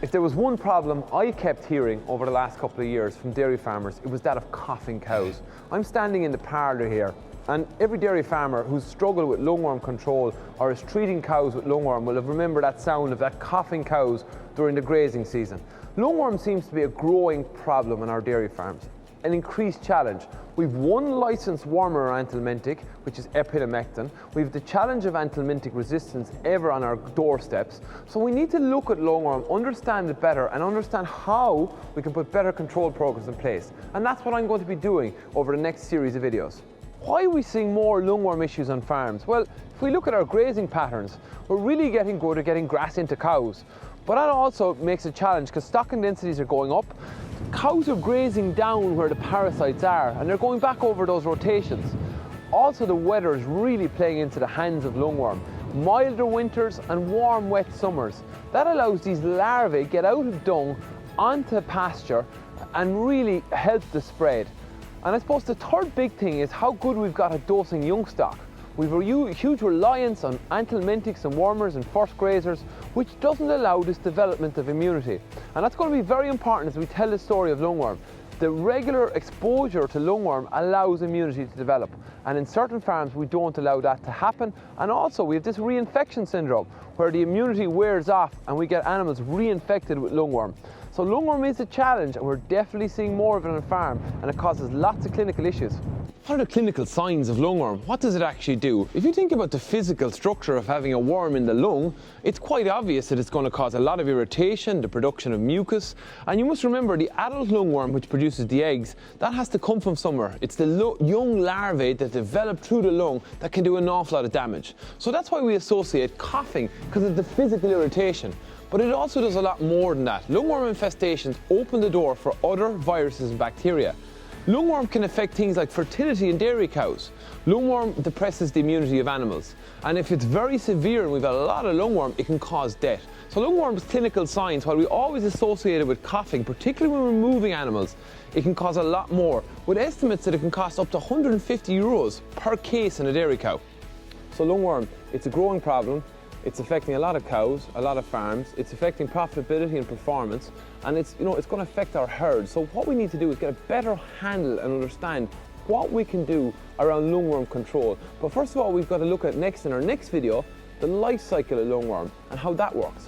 If there was one problem I kept hearing over the last couple of years from dairy farmers, it was that of coughing cows. I'm standing in the parlour here, and every dairy farmer who's struggled with lungworm control or is treating cows with lungworm will have remembered that sound of that coughing cows during the grazing season. Lungworm seems to be a growing problem on our dairy farms, an increased challenge. We've one licensed wormer anthelmintic, which is epinamectin. We've the challenge of anthelmintic resistance ever on our doorsteps. So we need to look at lungworm, understand it better, and understand how we can put better control programs in place. And that's what I'm going to be doing over the next series of videos. Why are we seeing more lungworm issues on farms? Well, if we look at our grazing patterns, we're really getting good at getting grass into cows. But that also makes a challenge because stocking densities are going up. Cows are grazing down where the parasites are, and they're going back over those rotations. Also, the weather is really playing into the hands of lungworm. Milder winters and warm, wet summers. That allows these larvae get out of dung onto pasture and really help the spread. And I suppose the third big thing is how good we've got at dosing young stock. We've a huge reliance on anthelmintics and wormers and first grazers, which doesn't allow this development of immunity. And that's going to be very important as we tell the story of lungworm. The regular exposure to lungworm allows immunity to develop. And in certain farms, we don't allow that to happen. And also, we have this reinfection syndrome, where the immunity wears off and we get animals reinfected with lungworm. So lungworm is a challenge, and we're definitely seeing more of it on a farm, and it causes lots of clinical issues. What are the clinical signs of lungworm? What does it actually do? If you think about the physical structure of having a worm in the lung, it's quite obvious that it's going to cause a lot of irritation, the production of mucus. And you must remember the adult lungworm, which produces the eggs, that has to come from somewhere. It's the young larvae that develop through the lung that can do an awful lot of damage. So that's why we associate coughing, because of the physical irritation. But it also does a lot more than that. Lungworm infestations open the door for other viruses and bacteria. Lungworm can affect things like fertility in dairy cows. Lungworm depresses the immunity of animals. And if it's very severe and we've got a lot of lungworm, it can cause death. So lungworm's clinical signs, while we always associate it with coughing, particularly when we're moving animals, it can cause a lot more, with estimates that it can cost up to €150 per case in a dairy cow. So lungworm, it's a growing problem. It's affecting a lot of cows, a lot of farms. It's affecting profitability and performance, and it's going to affect our herd. So what we need to do is get a better handle and understand what we can do around lungworm control. But first of all, we've got to look at next in our next video, the life cycle of lungworm and how that works.